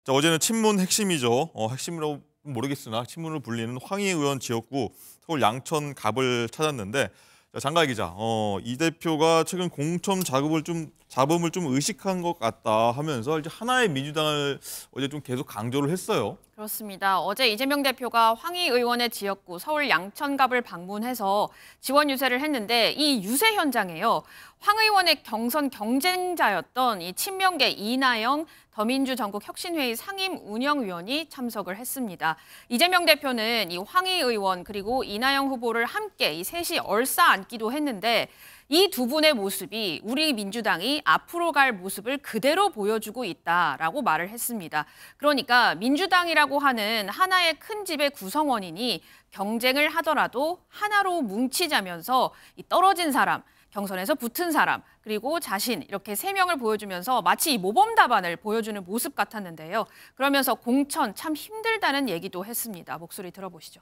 자, 어제는 친문 핵심이죠. 핵심이라고 모르겠으나 친문을 불리는 황희 의원 지역구 서울 양천 갑을 찾았는데, 자, 장가희 기자, 이 대표가 최근 공천 잡음을 좀 의식한 것 같다 하면서 이제 하나의 민주당을 어제 좀 계속 강조를 했어요. 그렇습니다. 어제 이재명 대표가 황희 의원의 지역구 서울 양천갑을 방문해서 지원 유세를 했는데, 이 유세 현장에요, 황 의원의 경선 경쟁자였던 이 친명계 이나영 더민주 전국혁신회의 상임 운영위원이 참석을 했습니다. 이재명 대표는 이 황희 의원 그리고 이나영 후보를 함께 이 셋이 얼싸안기도 했는데, 이 두 분의 모습이 우리 민주당이 앞으로 갈 모습을 그대로 보여주고 있다라고 말을 했습니다. 그러니까 민주당이라고 하는 하나의 큰 집의 구성원이니 경쟁을 하더라도 하나로 뭉치자면서 이 떨어진 사람, 경선에서 붙은 사람, 그리고 자신, 이렇게 세 명을 보여주면서 마치 이 모범 답안을 보여주는 모습 같았는데요. 그러면서 공천 참 힘들다는 얘기도 했습니다. 목소리 들어보시죠.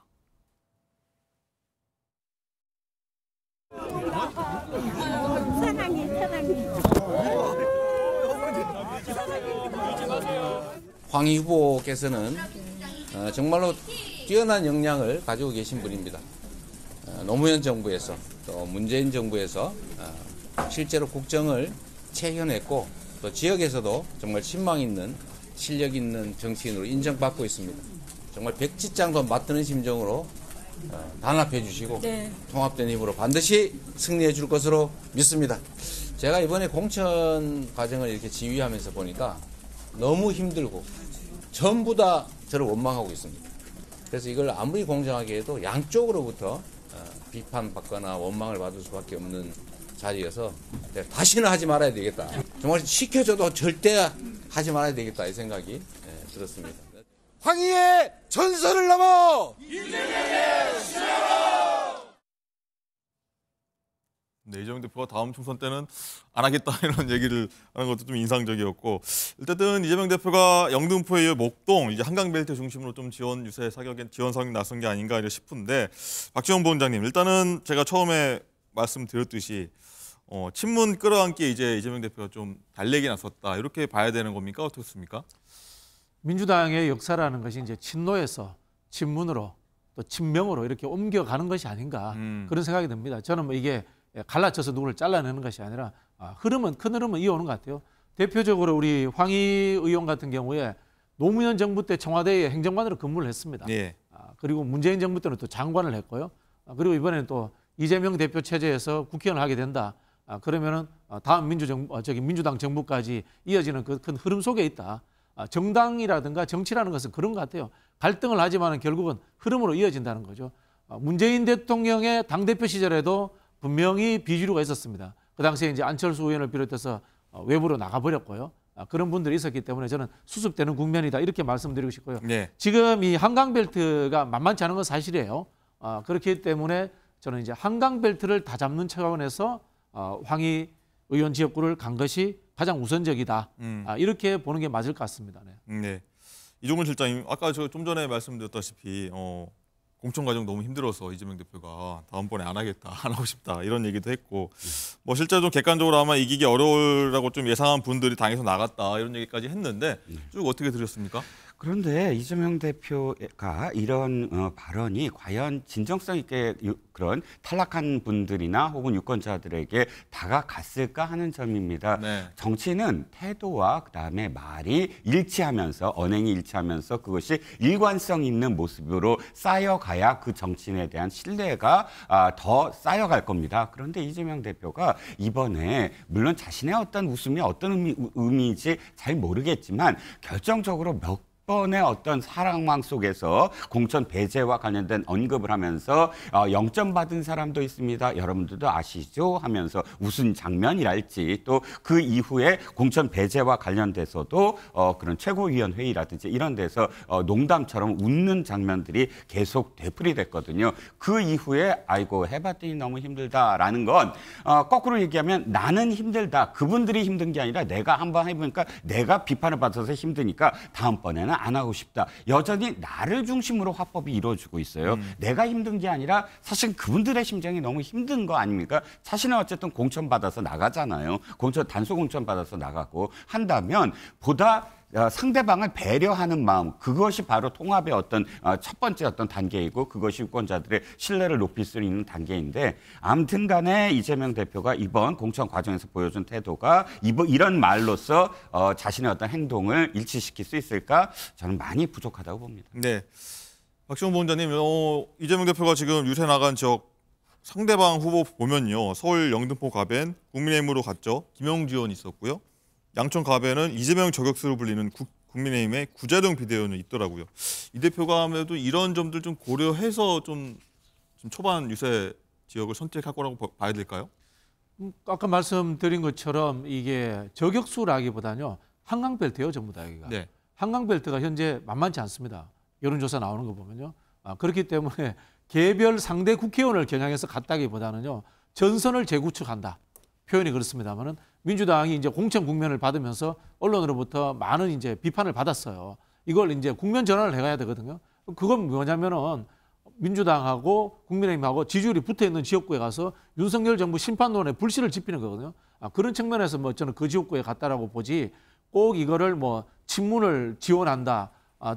황희 후보께서는 정말로 뛰어난 역량을 가지고 계신 분입니다. 노무현 정부에서 또 문재인 정부에서 실제로 국정을 체현했고, 또 지역에서도 정말 신망 있는 실력 있는 정치인으로 인정받고 있습니다. 정말 백지장도 맞드는 심정으로 단합해 주시고 통합된 힘으로 반드시 승리해 줄 것으로 믿습니다. 제가 이번에 공천 과정을 이렇게 지휘하면서 보니까 너무 힘들고 전부 다 저를 원망하고 있습니다. 그래서 이걸 아무리 공정하게 해도 양쪽으로부터 비판받거나 원망을 받을 수밖에 없는 자리여서 다시는 하지 말아야 되겠다. 정말 시켜줘도 절대 하지 말아야 되겠다, 이 생각이 들었습니다. 황희의 전설을 넘어 이재명의 시대로! 네, 이재명 대표가 다음 총선 때는 안 하겠다 이런 얘기를 하는 것도 좀 인상적이었고, 일단은 이재명 대표가 영등포에 이어 목동, 이제 한강벨트 중심으로 좀 지원 유세 사격에 지원 사격 나선 게 아닌가 싶은데, 박지원 부원장님, 일단은 제가 처음에 말씀드렸듯이 친문 끌어안기에 이제 이재명 대표가 좀 달래기 나섰다, 이렇게 봐야 되는 겁니까? 어떻습니까? 민주당의 역사라는 것이 이제 친노에서 친문으로 또 친명으로 이렇게 옮겨가는 것이 아닌가, 그런 생각이 듭니다. 저는 뭐 이게 갈라쳐서 누구를 잘라내는 것이 아니라 큰 흐름은 이어오는 것 같아요. 대표적으로 우리 황희 의원 같은 경우에 노무현 정부 때 청와대에 행정관으로 근무를 했습니다. 네. 그리고 문재인 정부 때는 또 장관을 했고요. 그리고 이번에는 또 이재명 대표 체제에서 국회의원을 하게 된다. 그러면은 다음 민주당 정부까지 이어지는 그 큰 흐름 속에 있다. 정당이라든가 정치라는 것은 그런 것 같아요. 갈등을 하지만 결국은 흐름으로 이어진다는 거죠. 문재인 대통령의 당대표 시절에도 분명히 비주류가 있었습니다. 그 당시에 이제 안철수 의원을 비롯해서 외부로 나가버렸고요. 그런 분들이 있었기 때문에 저는 수습되는 국면이다, 이렇게 말씀드리고 싶고요. 네. 지금 이 한강벨트가 만만치 않은 건 사실이에요. 그렇기 때문에 저는 이제 한강벨트를 다 잡는 차원에서 황희 의원 지역구를 간 것이 가장 우선적이다. 이렇게 보는 게 맞을 것 같습니다. 네. 네. 이종근 실장님, 아까 저 좀 전에 말씀드렸다시피 공천 과정 너무 힘들어서 이재명 대표가 다음번에 안 하겠다, 안 하고 싶다, 이런 얘기도 했고, 뭐 실제로 좀 객관적으로 아마 이기기 어려우라고 좀 예상한 분들이 당에서 나갔다, 이런 얘기까지 했는데 쭉 어떻게 들으셨습니까? 그런데 이재명 대표가 이런 발언이 과연 진정성 있게 그런 탈락한 분들이나 혹은 유권자들에게 다가갔을까 하는 점입니다. 네. 정치는 태도와 그다음에 말이 일치하면서, 언행이 일치하면서 그것이 일관성 있는 모습으로 쌓여가야 그 정치인에 대한 신뢰가 더 쌓여갈 겁니다. 그런데 이재명 대표가 이번에 물론 자신의 어떤 웃음이 어떤 의미인지 잘 모르겠지만 결정적으로 몇 번의 어떤 사랑망 속에서 공천 배제와 관련된 언급을 하면서 0점 받은 사람도 있습니다. 여러분들도 아시죠? 하면서 웃은 장면이랄지, 또 그 이후에 공천 배제와 관련돼서도 그런 최고위원 회의라든지 이런 데서 농담처럼 웃는 장면들이 계속 되풀이됐거든요. 그 이후에 아이고 해봤더니 너무 힘들다라는 건 거꾸로 얘기하면 나는 힘들다, 그분들이 힘든 게 아니라 내가 한번 해보니까 내가 비판을 받아서 힘드니까 다음번에는 안 하고 싶다. 여전히 나를 중심으로 화법이 이루어지고 있어요. 내가 힘든 게 아니라 사실 그분들의 심정이 너무 힘든 거 아닙니까? 자신은 어쨌든 공천 받아서 나가잖아요. 단수 공천 받아서 나가고 한다면 보다 상대방을 배려하는 마음, 그것이 바로 통합의 어떤 첫 번째 어떤 단계이고 그것이 유권자들의 신뢰를 높일 수 있는 단계인데, 아무튼 간에 이재명 대표가 이번 공천 과정에서 보여준 태도가 이런 말로써 자신의 어떤 행동을 일치시킬 수 있을까? 저는 많이 부족하다고 봅니다. 네. 박시원 본자님, 이재명 대표가 지금 유세 나간 지역 상대방 후보 보면요. 서울 영등포 갑엔 국민의힘으로 갔죠. 김영주 의원이 있었고요. 양천 갑에는 이재명 저격수로 불리는 국민의힘의 구자룡 비대위원이 있더라고요. 이 대표가 아무래도 이런 점들 좀 고려해서 좀 초반 유세 지역을 선택할 거라고 봐야 될까요? 아까 말씀드린 것처럼 이게 저격수라기보다는요. 한강벨트예요, 전부 다 여기가. 네. 한강벨트가 현재 만만치 않습니다. 여론조사 나오는 거 보면요. 그렇기 때문에 개별 상대 국회의원을 겨냥해서 갔다기보다는요. 전선을 재구축한다. 표현이 그렇습니다만은 민주당이 이제 공천 국면을 받으면서 언론으로부터 많은 이제 비판을 받았어요. 이걸 이제 국면 전환을 해가야 되거든요. 그건 뭐냐면은 민주당하고 국민의힘하고 지지율이 붙어 있는 지역구에 가서 윤석열 정부 심판론에 불씨를 지피는 거거든요. 그런 측면에서 뭐 저는 그 지역구에 갔다라고 보지, 꼭 이거를 뭐 친문을 지원한다.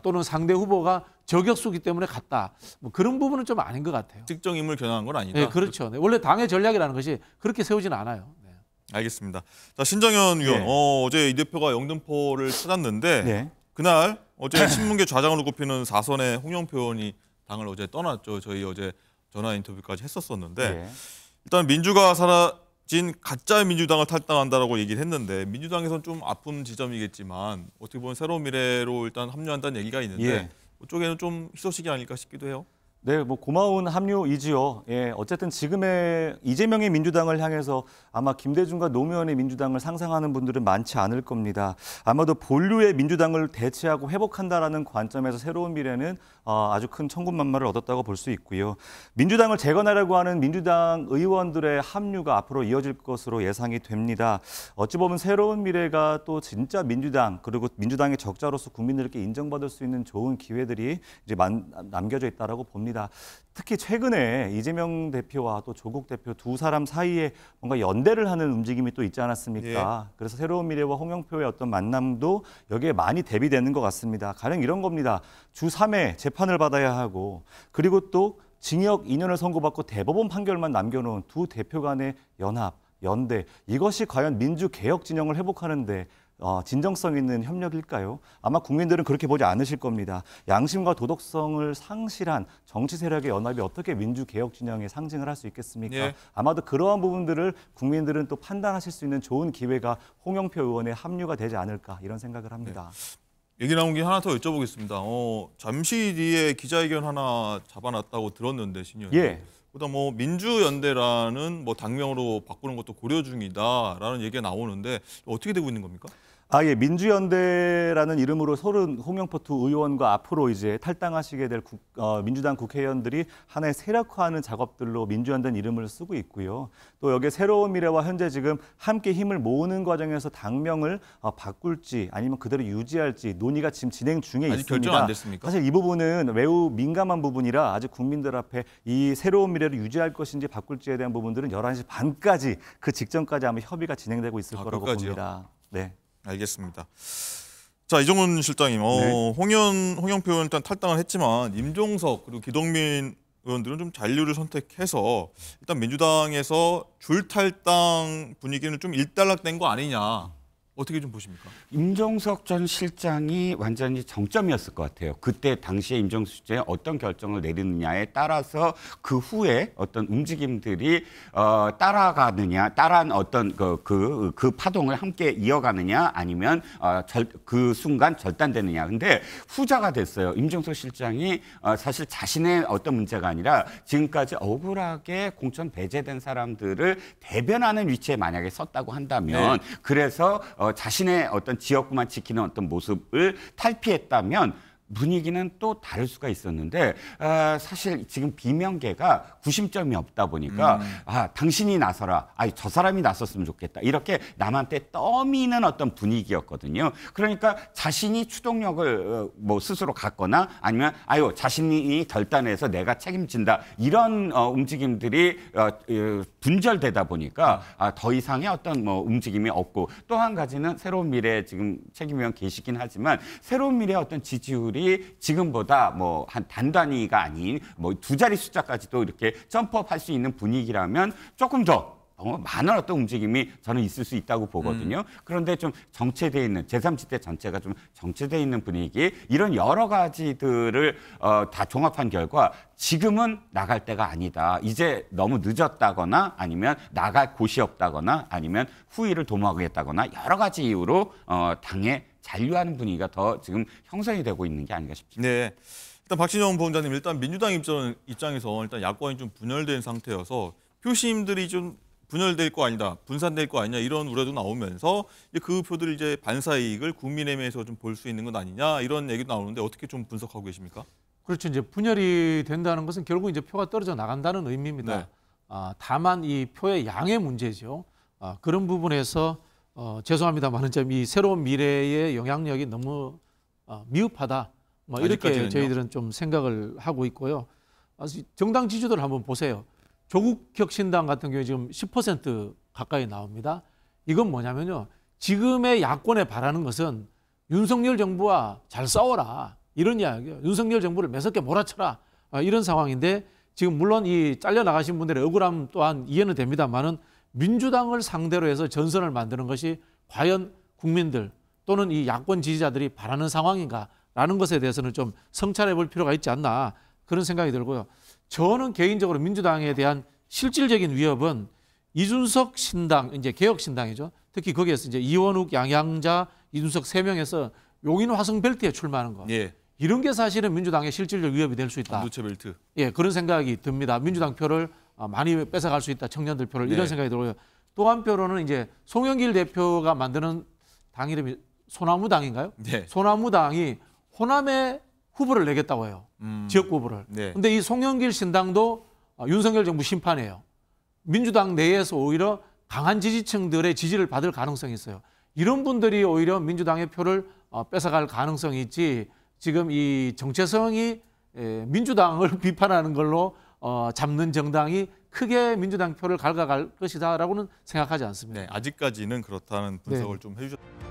또는 상대 후보가 저격수기 때문에 갔다. 뭐 그런 부분은 좀 아닌 것 같아요. 특정 인물 겨냥한 건 아니다. 네, 그렇죠. 네, 원래 당의 전략이라는 것이 그렇게 세우지는 않아요. 네. 알겠습니다. 자, 신정현 의원, 네. 어제 이 대표가 영등포를 찾았는데 네. 그날 어제 친문계 좌장으로 꼽히는 4선의 홍영표 의원이 당을 어제 떠났죠. 저희 어제 전화 인터뷰까지 했었었는데 네. 일단 민주가 사라진 가짜 민주당을 탈당한다라고 얘기를 했는데 민주당에서는 좀 아픈 지점이겠지만 어떻게 보면 새로운 미래로 일단 합류한다는 얘기가 있는데 예. 그쪽에는 좀 희소식이 아닐까 싶기도 해요. 네, 뭐 고마운 합류이지요. 예, 어쨌든 지금의 이재명의 민주당을 향해서 아마 김대중과 노무현의 민주당을 상상하는 분들은 많지 않을 겁니다. 아마도 본류의 민주당을 대체하고 회복한다라는 관점에서 새로운 미래는 아주 큰 천군만마를 얻었다고 볼 수 있고요. 민주당을 재건하려고 하는 민주당 의원들의 합류가 앞으로 이어질 것으로 예상이 됩니다. 어찌 보면 새로운 미래가 또 진짜 민주당, 그리고 민주당의 적자로서 국민들께 인정받을 수 있는 좋은 기회들이 이제 남겨져 있다라고 봅니다. 특히 최근에 이재명 대표와 또 조국 대표 두 사람 사이에 뭔가 연대를 하는 움직임이 또 있지 않았습니까? 예. 그래서 새로운 미래와 홍영표의 어떤 만남도 여기에 많이 대비되는 것 같습니다. 가령 이런 겁니다. 주 3회 재판을 받아야 하고, 그리고 또 징역 2년을 선고받고 대법원 판결만 남겨놓은 두 대표 간의 연합, 연대, 이것이 과연 민주개혁 진영을 회복하는 데 진정성 있는 협력일까요? 아마 국민들은 그렇게 보지 않으실 겁니다. 양심과 도덕성을 상실한 정치 세력의 연합이 어떻게 민주개혁 진영의 상징을 할 수 있겠습니까? 예. 아마도 그러한 부분들을 국민들은 또 판단하실 수 있는 좋은 기회가 홍영표 의원의 합류가 되지 않을까, 이런 생각을 합니다. 얘기 나온 게 하나 더 여쭤보겠습니다. 잠시 뒤에 기자회견 하나 잡아놨다고 들었는데 신의원. 예. 그다음 뭐 민주연대라는 뭐 당명으로 바꾸는 것도 고려 중이다라는 얘기가 나오는데 어떻게 되고 있는 겁니까? 예, 민주연대라는 이름으로 서른 홍영표 두 의원과 앞으로 이제 탈당하시게 될 민주당 국회의원들이 하나의 세력화하는 작업들로 민주연대는 이름을 쓰고 있고요. 또 여기에 새로운 미래와 현재 지금 함께 힘을 모으는 과정에서 당명을 바꿀지 아니면 그대로 유지할지 논의가 지금 진행 중에 아직 있습니다. 결정 안 됐습니까? 사실 이 부분은 매우 민감한 부분이라 아직 국민들 앞에 이 새로운 미래를 유지할 것인지 바꿀지에 대한 부분들은 11시 반까지 그 직전까지 아마 협의가 진행되고 있을 거라고 그까지요? 봅니다. 네. 알겠습니다. 자, 이정훈 실장님, 네. 홍영표 의원 일단 탈당을 했지만 임종석 그리고 기동민 의원들은 좀 잔류를 선택해서 일단 민주당에서 줄탈당 분위기는 좀 일단락된 거 아니냐. 어떻게 좀 보십니까? 임종석 전 실장이 완전히 정점이었을 것 같아요. 그때 당시에 임종석 실장이 어떤 결정을 내리느냐에 따라서 그 후에 어떤 움직임들이 따라한 어떤 그 파동을 함께 이어가느냐 아니면 그 순간 절단되느냐. 근데 후자가 됐어요. 임종석 실장이 사실 자신의 어떤 문제가 아니라 지금까지 억울하게 공천 배제된 사람들을 대변하는 위치에 만약에 섰다고 한다면 그래서 자신의 어떤 지역구만 지키는 어떤 모습을 탈피했다면 분위기는 또 다를 수가 있었는데 사실 지금 비명계가 구심점이 없다 보니까 당신이 나서라, 저 사람이 나섰으면 좋겠다 이렇게 남한테 떠미는 어떤 분위기였거든요. 그러니까 자신이 추동력을 뭐 스스로 갖거나 아니면 자신이 결단해서 내가 책임진다 이런 움직임들이 분절되다 보니까 더 이상의 어떤 뭐 움직임이 없고, 또 한 가지는 새로운 미래에 지금 책임위원 계시긴 하지만 새로운 미래의 어떤 지지율이 지금보다 뭐 한 단단위가 아닌 뭐 두 자리 숫자까지도 이렇게 점프업 할 수 있는 분위기라면 조금 더 많은 어떤 움직임이 저는 있을 수 있다고 보거든요. 그런데 좀 정체되어 있는 제3지대 전체가 좀 정체되어 있는 분위기, 이런 여러 가지들을 다 종합한 결과 지금은 나갈 때가 아니다. 이제 너무 늦었다거나 아니면 나갈 곳이 없다거나 아니면 후위를 도모하겠다거나 여러 가지 이유로 당에 잔류하는 분위기가 더 지금 형성이 되고 있는 게 아닌가 싶습니다. 네. 일단 박진영 부원장님, 일단 민주당 입장에서 일단 야권이 좀 분열된 상태여서 표심들이 좀 분열될 거 아니다, 분산될 거 아니냐 이런 우려도 나오면서 그 표들을 이제 반사 이익을 국민의힘에서 좀 볼 수 있는 건 아니냐 이런 얘기도 나오는데 어떻게 좀 분석하고 계십니까? 그렇죠. 이제 분열이 된다는 것은 결국 이제 표가 떨어져 나간다는 의미입니다. 네. 다만 이 표의 양의 문제죠. 그런 부분에서 죄송합니다만 이 새로운 미래의 영향력이 너무 미흡하다. 뭐 이렇게 아직까지는요? 저희들은 좀 생각을 하고 있고요. 정당 지지도를 한번 보세요. 조국혁신당 같은 경우에 지금 10% 가까이 나옵니다. 이건 뭐냐면요. 지금의 야권에 바라는 것은 윤석열 정부와 잘 싸워라. 이런 이야기예요. 윤석열 정부를 매섭게 몰아쳐라. 이런 상황인데 지금 물론 이 잘려나가신 분들의 억울함 또한 이해는 됩니다만은 민주당을 상대로 해서 전선을 만드는 것이 과연 국민들 또는 이 야권 지지자들이 바라는 상황인가라는 것에 대해서는 좀 성찰해 볼 필요가 있지 않나 그런 생각이 들고요. 저는 개인적으로 민주당에 대한 실질적인 위협은 이준석 신당, 이제 개혁신당이죠. 특히 거기에서 이제 이원욱, 양양자, 이준석 3명에서 용인 화성 벨트에 출마하는 거. 예. 이런 게 사실은 민주당의 실질적 위협이 될 수 있다. 반도체 벨트. 예, 그런 생각이 듭니다. 민주당 표를 많이 뺏어갈 수 있다. 청년들 표를 네. 이런 생각이 들고요. 또 한표로는 이제 송영길 대표가 만드는 당 이름이 소나무당인가요? 네. 소나무당이 호남에 후보를 내겠다고 해요. 지역구 후보를. 네. 근데 이 송영길 신당도 윤석열 정부 심판이에요. 민주당 내에서 오히려 강한 지지층들의 지지를 받을 가능성이 있어요. 이런 분들이 오히려 민주당의 표를 뺏어갈 가능성이 있지, 지금 이 정체성이 민주당을 비판하는 걸로 잡는 정당이 크게 민주당 표를 갉아갈 것이다라고는 생각하지 않습니다. 네, 아직까지는 그렇다는 분석을 좀 해주셨습니다.